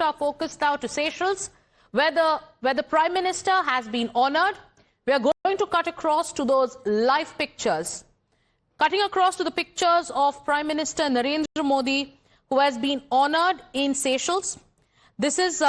our focus now to Seychelles, where the Prime Minister has been honored. We are going to cut across to those live pictures. Cutting across to the pictures of Prime Minister Narendra Modi, who has been honored in Seychelles. This is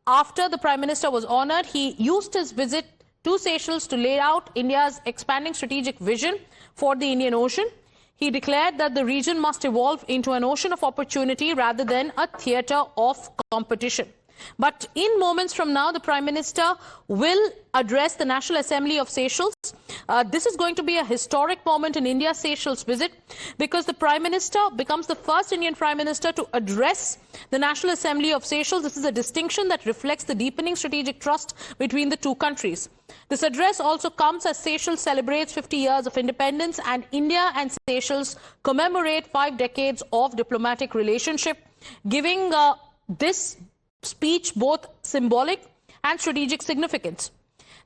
after the Prime Minister was honored. He used his visit to Seychelles to lay out India's expanding strategic vision for the Indian Ocean. He declared that the region must evolve into an ocean of opportunity rather than a theatre of competition. But in moments from now, the Prime Minister will address the National Assembly of Seychelles. This is going to be a historic moment in India's Seychelles visit because the Prime Minister becomes the first Indian Prime Minister to address the National Assembly of Seychelles. This is a distinction that reflects the deepening strategic trust between the two countries. This address also comes as Seychelles celebrates 50 years of independence and India and Seychelles commemorate 5 decades of diplomatic relationship, giving this speech both symbolic and strategic significance.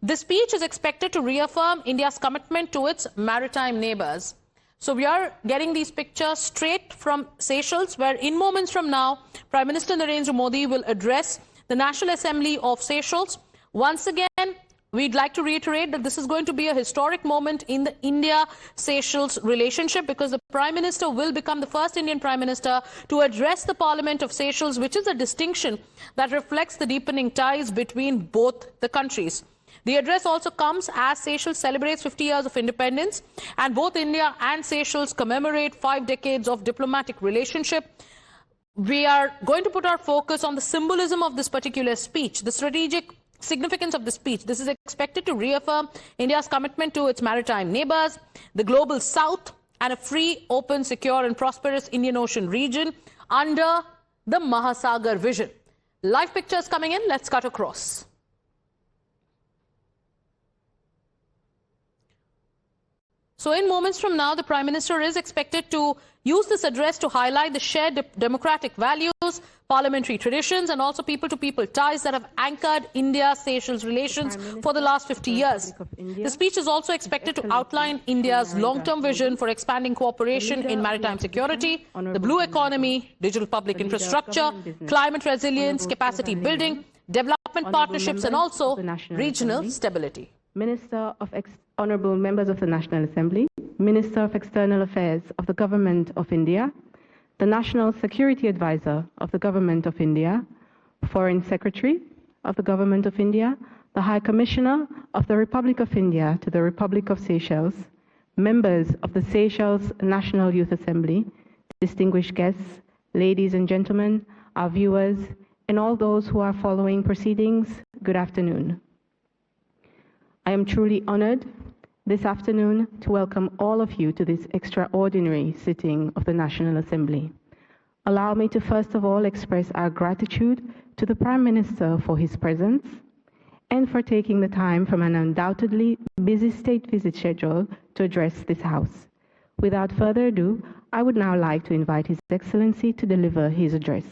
This speech is expected to reaffirm India's commitment to its maritime neighbors. So we are getting these pictures straight from Seychelles, where in moments from now, Prime Minister Narendra Modi will address the National Assembly of Seychelles. Once again, we'd like to reiterate that this is going to be a historic moment in the India-Seychelles relationship because the Prime Minister will become the first Indian Prime Minister to address the Parliament of Seychelles, which is a distinction that reflects the deepening ties between both the countries. The address also comes as Seychelles celebrates 50 years of independence, and both India and Seychelles commemorate 5 decades of diplomatic relationship. We are going to put our focus on the symbolism of this particular speech, the strategic significance of the speech. This is expected to reaffirm India's commitment to its maritime neighbors, the global south, and a free, open, secure, and prosperous Indian Ocean region under the Mahasagar vision. Live pictures coming in. Let's cut across. So in moments from now, the Prime Minister is expected to use this address to highlight the shared democratic values, parliamentary traditions, and also people-to-people ties that have anchored India-Seychelles relations for the last 50 years. The speech is also expected to outline India's long-term vision for expanding cooperation in maritime security, the blue economy, digital public infrastructure, climate resilience, capacity building, development partnerships, and also regional stability. Honourable members of the National Assembly, Minister of External Affairs of the Government of India, the National Security Advisor of the Government of India, Foreign Secretary of the Government of India, the High Commissioner of the Republic of India to the Republic of Seychelles, members of the Seychelles National Youth Assembly, distinguished guests, ladies and gentlemen, our viewers, and all those who are following proceedings, good afternoon. I am truly honored this afternoon to welcome all of you to this extraordinary sitting of the National Assembly. Allow me to first of all express our gratitude to the Prime Minister for his presence and for taking the time from an undoubtedly busy state visit schedule to address this House. Without further ado, I would now like to invite His Excellency to deliver his address.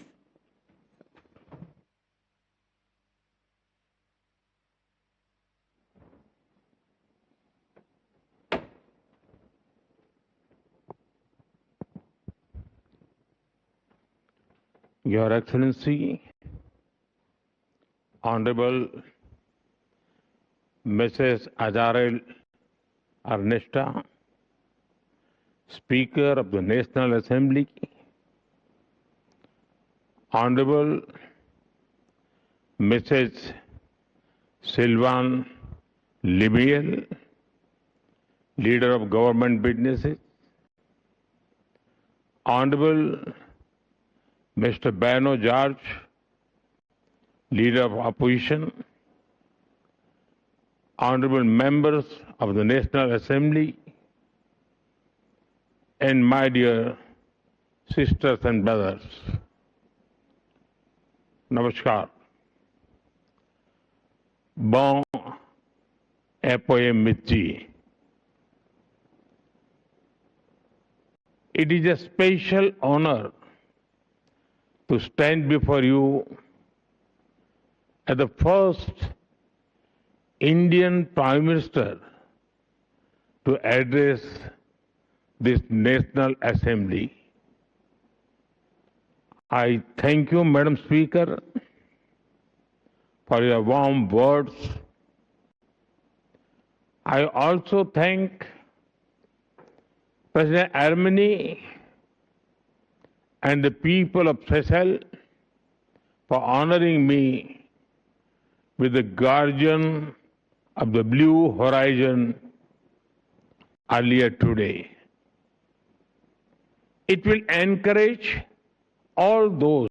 Your Excellency, Honorable Mrs. Azarel Ernesta, Speaker of the National Assembly, Honorable Mrs. Sylvan Libiel, Leader of Government Businesses, Honorable Mr. Bano George, Leader of Opposition, Honorable Members of the National Assembly, and my dear sisters and brothers, Namaskar. Bon après-midi. It is a special honor to stand before you as the first Indian Prime Minister to address this National Assembly. I thank you, Madam Speaker, for your warm words. I also thank President Armeni and the people of Seychelles for honoring me with the Guardian of the Blue Horizon earlier today. It will encourage all those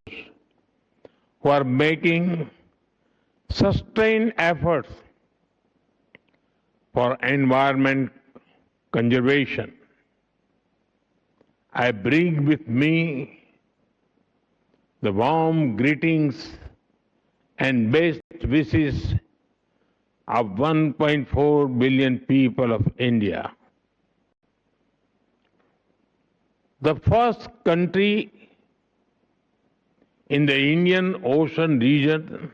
who are making sustained efforts for environment conservation. I bring with me the warm greetings and best wishes of 1.4 billion people of India. The first country in the Indian Ocean region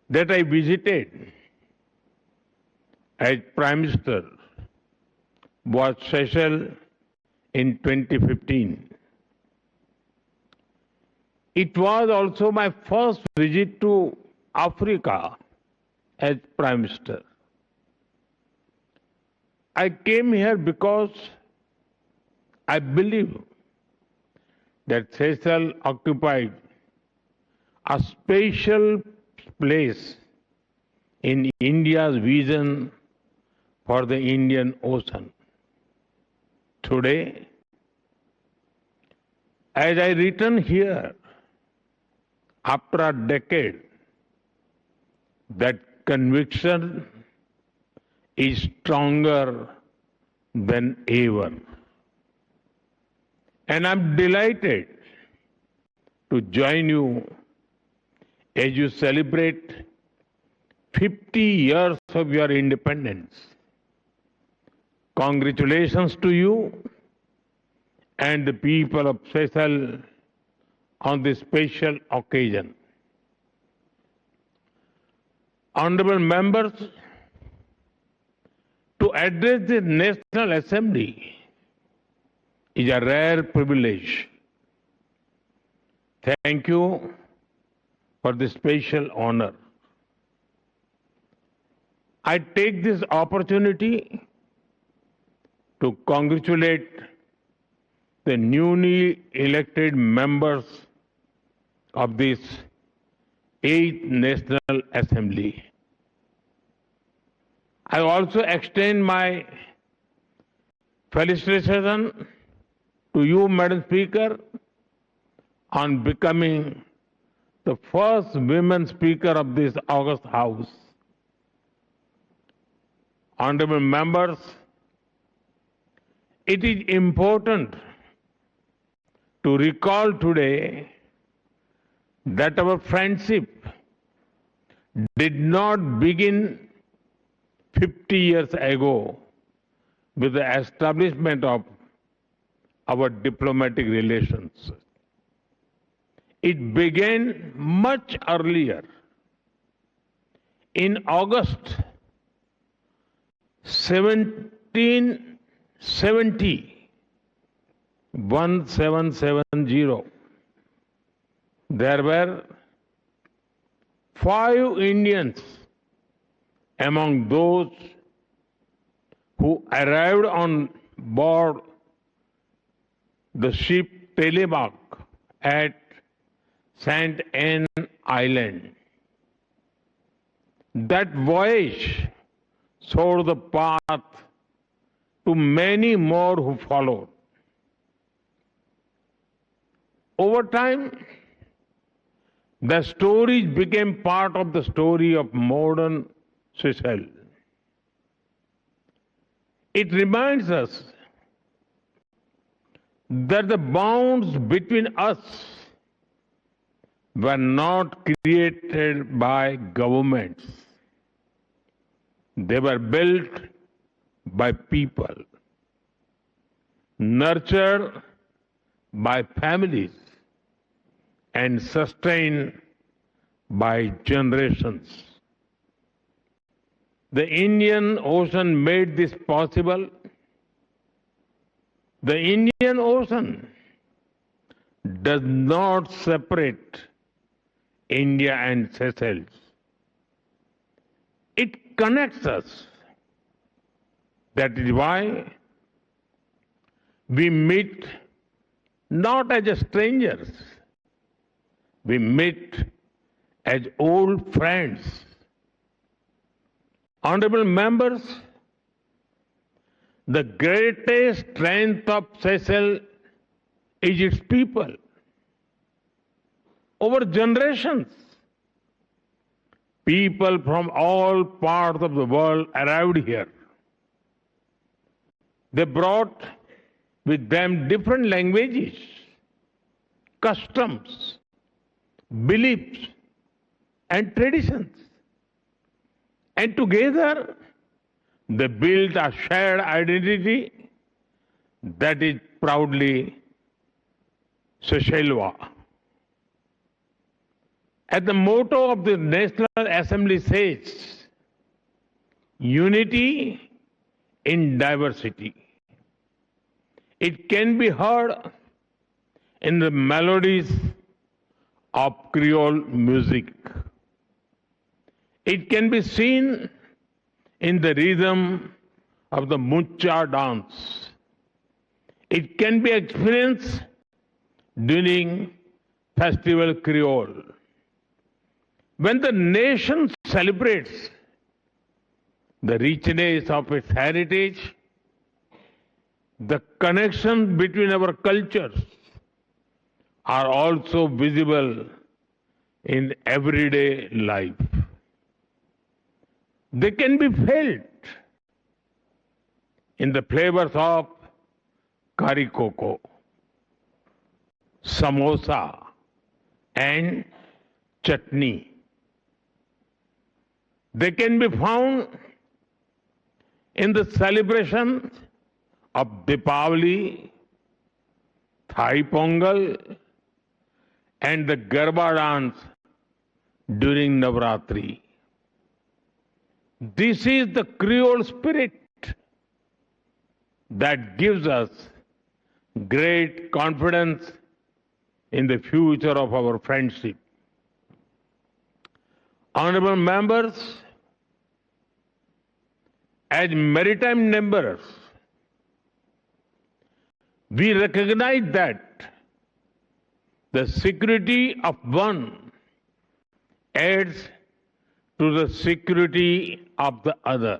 that I visited as Prime Minister was Seychelles in 2015. It was also my first visit to Africa as Prime Minister. I came here because I believe that Seychelles occupied a special place in India's vision for the Indian Ocean. Today, as I return here after a decade, that conviction is stronger than ever. And I'm delighted to join you as you celebrate 50 years of your independence. Congratulations to you and the people of Seychelles on this special occasion. Honorable members, to address the National Assembly is a rare privilege. Thank you for this special honor. I take this opportunity to congratulate the newly elected members of this 8th National Assembly. I also extend my felicitation to you, Madam Speaker, on becoming the first women Speaker of this august House. Honorable members, it is important to recall today that our friendship did not begin 50 years ago with the establishment of our diplomatic relations. It began much earlier. In August 1770, there were 5 Indians among those who arrived on board the ship Telemark at St. Anne Island. That voyage showed the path to many more who followed. Over time, the stories became part of the story of modern Seychelles. It reminds us that the bonds between us were not created by governments. They were built by people, nurtured by families, and sustained by generations. The Indian Ocean made this possible. The Indian Ocean does not separate India and Seychelles. It connects us. That is why we meet not as strangers, we meet as old friends. Honorable members, the greatest strength of Seychelles is its people. Over generations, people from all parts of the world arrived here. They brought with them different languages, customs, beliefs, and traditions. And together, they built a shared identity that is proudly Seychellois. As the motto of the National Assembly says, unity in diversity. It can be heard in the melodies of Creole music. It can be seen in the rhythm of the mucha dance. It can be experienced during Festival Creole. When the nation celebrates the richness of its heritage, the connections between our cultures are also visible in everyday life. They can be felt in the flavors of curry cocoa, samosa, and chutney. They can be found in the celebration of Deepavali, Thai Pongal, and the Garba dance during Navratri. This is the Creole spirit that gives us great confidence in the future of our friendship. Honorable members, as maritime members, we recognize that the security of one adds to the security of the other.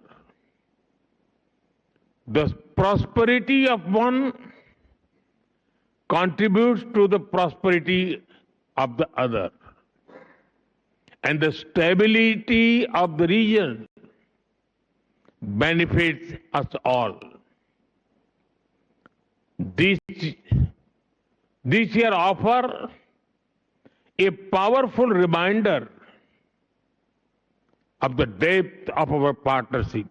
The prosperity of one contributes to the prosperity of the other. And the stability of the region benefits us all. This year offers a powerful reminder of the depth of our partnership.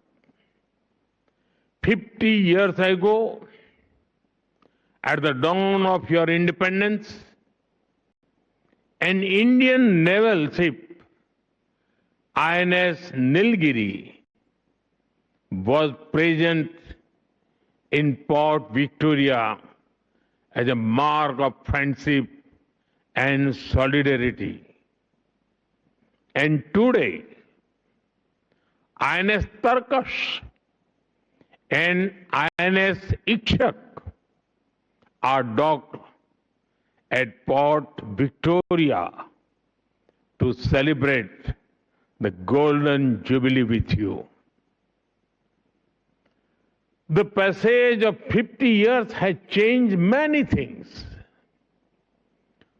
50 years ago, at the dawn of your independence, an Indian naval ship, INS Nilgiri, was present in Port Victoria as a mark of friendship and solidarity. And today, INS Turkish and INS Ikshak are docked at Port Victoria to celebrate the Golden Jubilee with you. The passage of 50 years has changed many things,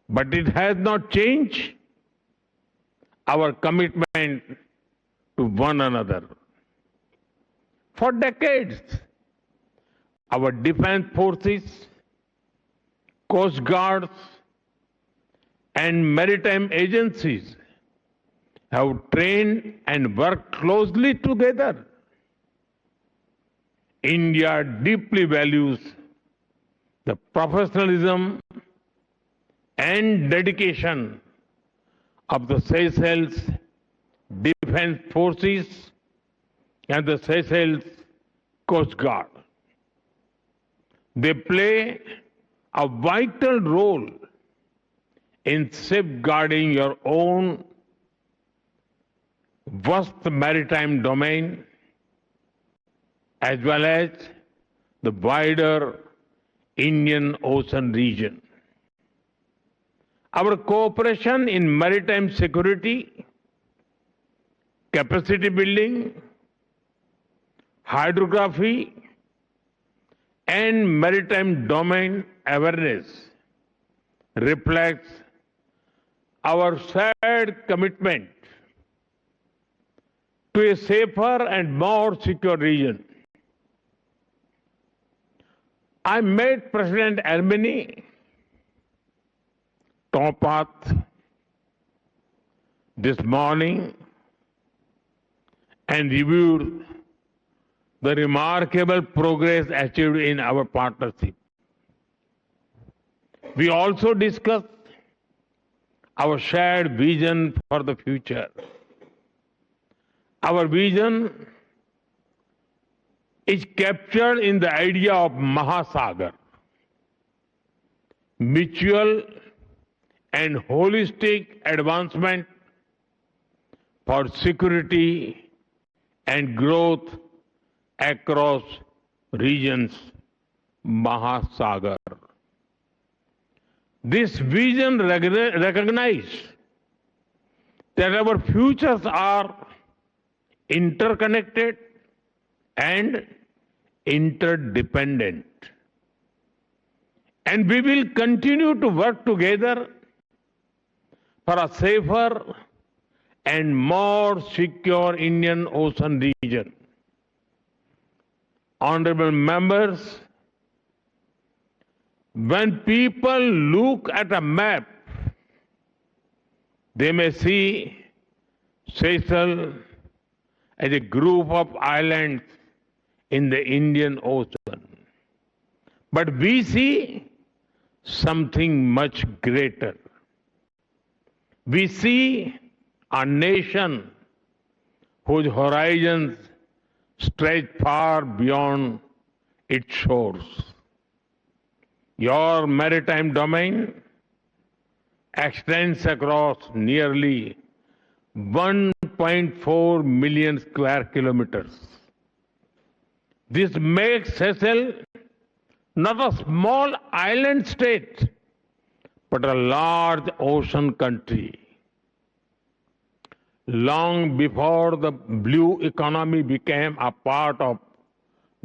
but it has not changed our commitment to one another. For decades, our defense forces, coast guards, and maritime agencies have trained and worked closely together. India deeply values the professionalism and dedication of the Seychelles Defense Forces and the Seychelles Coast Guard. They play a vital role in safeguarding your own vast maritime domain as well as the wider Indian Ocean region. Our cooperation in maritime security, capacity building, hydrography, and maritime domain awareness reflects our shared commitment to a safer and more secure region. I met President Armeni Topat this morning and reviewed the remarkable progress achieved in our partnership. We also discussed our shared vision for the future. Our vision is captured in the idea of Mahasagar, mutual and holistic advancement for security and growth across regions, Mahasagar. This vision recognizes that our futures are interconnected and interdependent. And we will continue to work together for a safer and more secure Indian Ocean region. Honorable members, when people look at a map, they may see Seychelles as a group of islands in the Indian Ocean. But we see something much greater. We see a nation whose horizons stretch far beyond its shores. Your maritime domain extends across nearly 1.4 million square kilometers. This makes Seychelles not a small island state, but a large ocean country. Long before the blue economy became a part of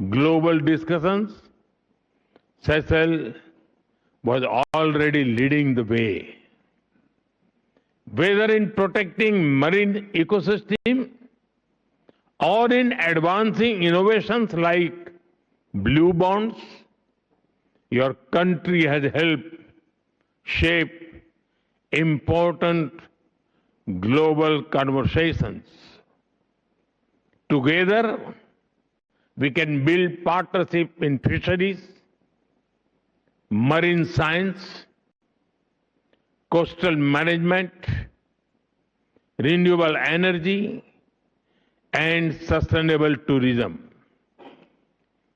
global discussions, Seychelles was already leading the way. Whether in protecting marine ecosystem or in advancing innovations like blue bonds, your country has helped shape important global conversations. Together, we can build partnership in fisheries, marine science, coastal management, renewable energy, and sustainable tourism.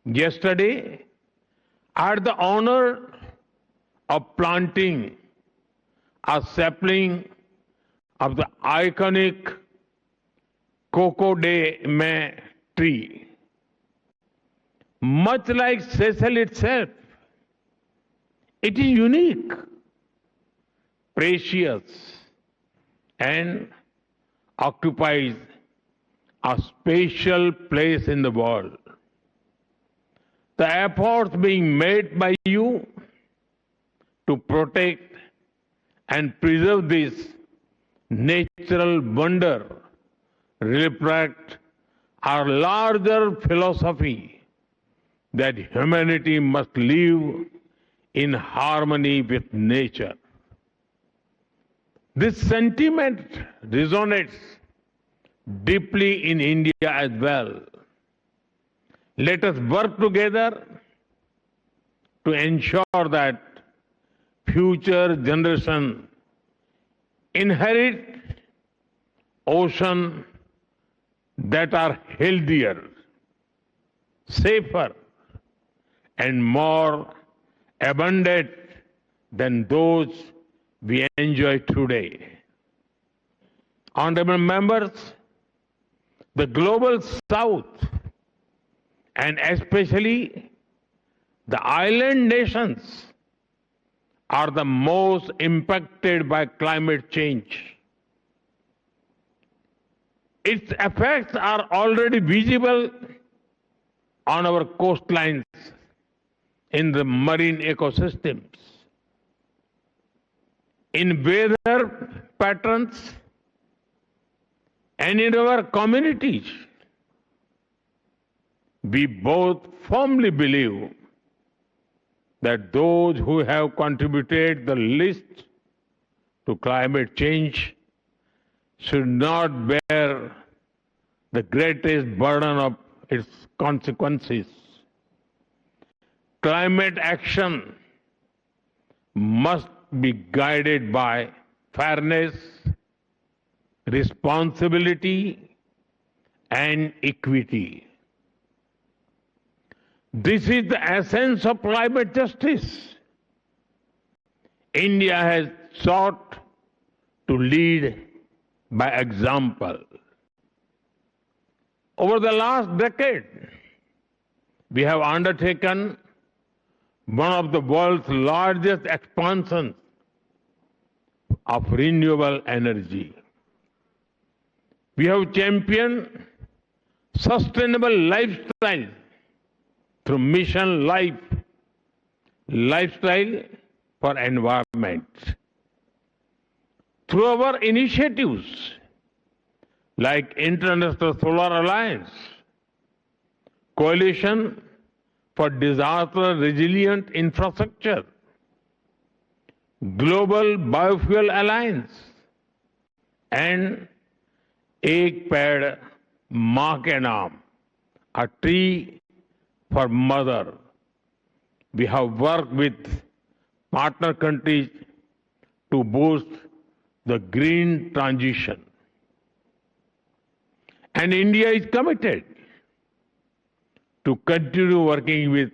Yesterday, I had the honor of planting a sapling of the iconic Coco de Mai tree. Much like Seychelles itself, it is unique, precious, and occupies a special place in the world. The efforts being made by you to protect and preserve this natural wonder reflect our larger philosophy that humanity must live in harmony with nature. This sentiment resonates deeply in India as well. Let us work together to ensure that future generations inherit oceans that are healthier, safer, and more abundant than those we enjoy today. Honorable members, the global south and especially the island nations are the most impacted by climate change. Its effects are already visible on our coastlines, in the marine ecosystems, in weather patterns, and in our communities. We both firmly believe that those who have contributed the least to climate change should not bear the greatest burden of its consequences. Climate action must be guided by fairness, responsibility, and equity. This is the essence of climate justice. India has sought to lead by example. Over the last decade, we have undertaken one of the world's largest expansions of renewable energy. We have championed sustainable lifestyle through Mission Life, Lifestyle for Environment. Through our initiatives like International Solar Alliance, Coalition for Disaster Resilient Infrastructure, Global Biofuel Alliance, and Ek Ped Maa Ke Naam, a tree for mother. We have worked with partner countries to boost the green transition. And India is committed to continue working with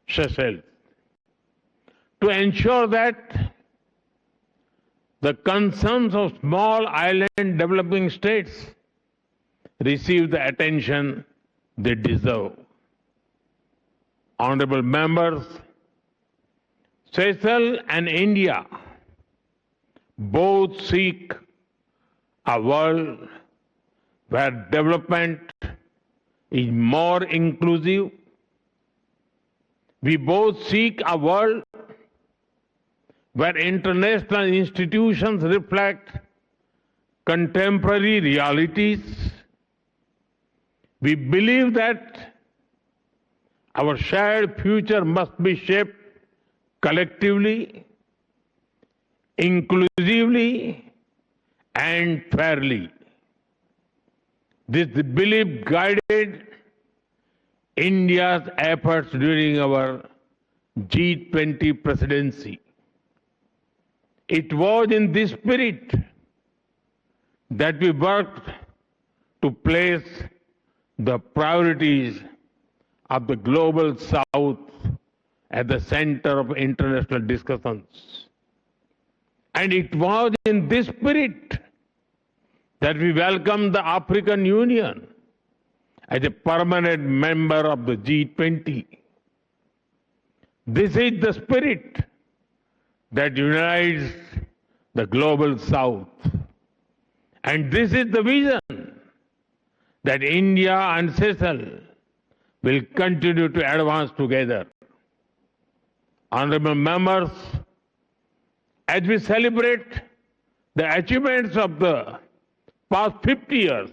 Seychelles to ensure that the concerns of small island developing states receive the attention they deserve. Honorable members, Seychelles and India both seek a world where development is more inclusive. We both seek a world where international institutions reflect contemporary realities. We believe that our shared future must be shaped collectively, inclusively, and fairly. This belief guided India's efforts during our G20 presidency. It was in this spirit that we worked to place the priorities of the global south at the center of international discussions. And it was in this spirit that we welcomed the African Union as a permanent member of the G20. This is the spirit that unites the global south. And this is the vision that India and Seychelles will continue to advance together. Honorable members, as we celebrate the achievements of the past 50 years,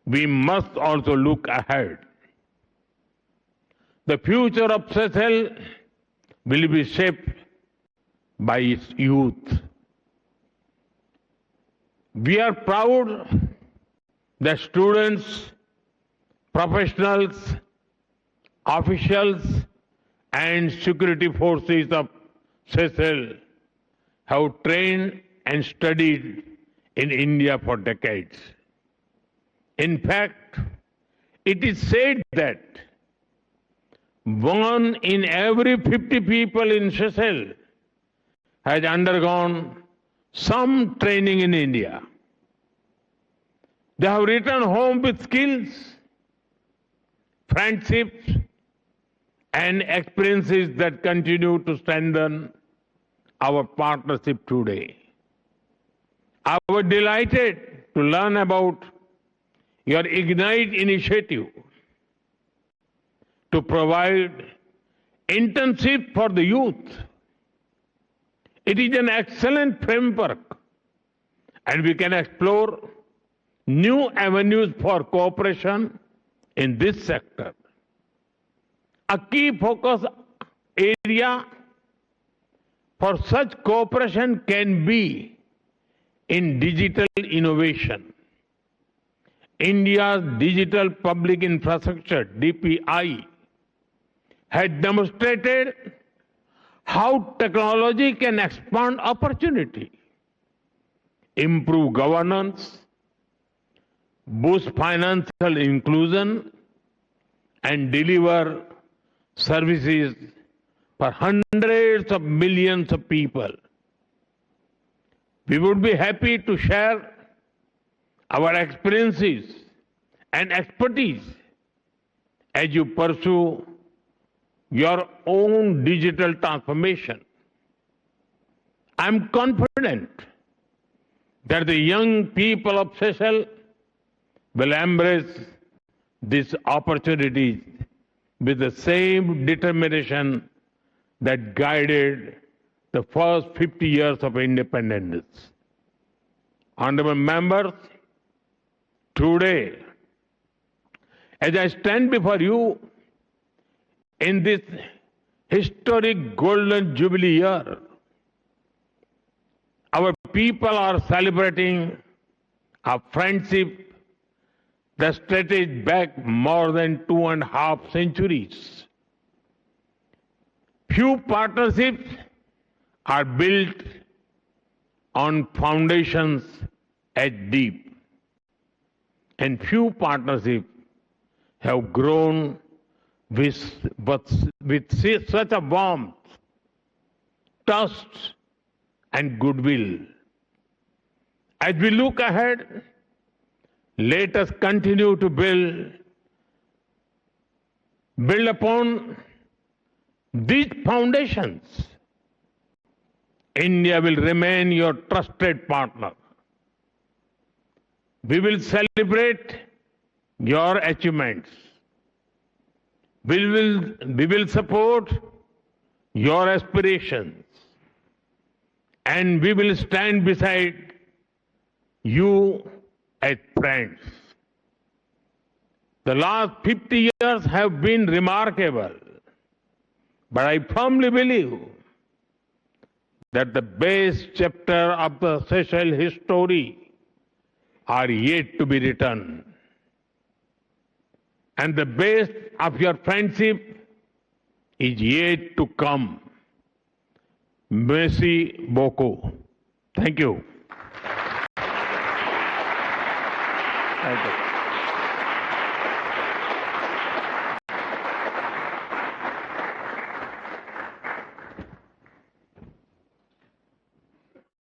we must also look ahead. The future of Seychelles will be shaped by its youth. We are proud that students, professionals, officials, and security forces of Seychelles have trained and studied in India for decades. In fact, it is said that 1 in every 50 people in Seychelles has undergone some training in India. They have returned home with skills, friendships, and experiences that continue to strengthen our partnership today. I was delighted to learn about your Ignite initiative to provide internship for the youth. It is an excellent framework, and we can explore new avenues for cooperation in this sector. A key focus area for such cooperation can be in digital innovation. India's digital public infrastructure, DPI, has demonstrated how technology can expand opportunity, improve governance, boost financial inclusion, and deliver services for hundreds of millions of people. We would be happy to share our experiences and expertise as you pursue your own digital transformation. I'm confident that the young people of Seychelles will embrace these opportunities with the same determination that guided the first 50 years of independence. Honorable members, today, as I stand before you in this historic Golden Jubilee year, our people are celebrating a friendship that stretches back more than 2.5 centuries. Few partnerships are built on foundations as deep, and few partnerships have grown with such a warmth, trust, and goodwill. As we look ahead, let us continue to build upon these foundations. India will remain your trusted partner. We will celebrate your achievements. We will support your aspirations, and we will stand beside you as friends. The last 50 years have been remarkable, but I firmly believe that the best chapter of the Seychelles history are yet to be written. And the best of your friendship is yet to come. Merci beaucoup. Thank you. Thank you.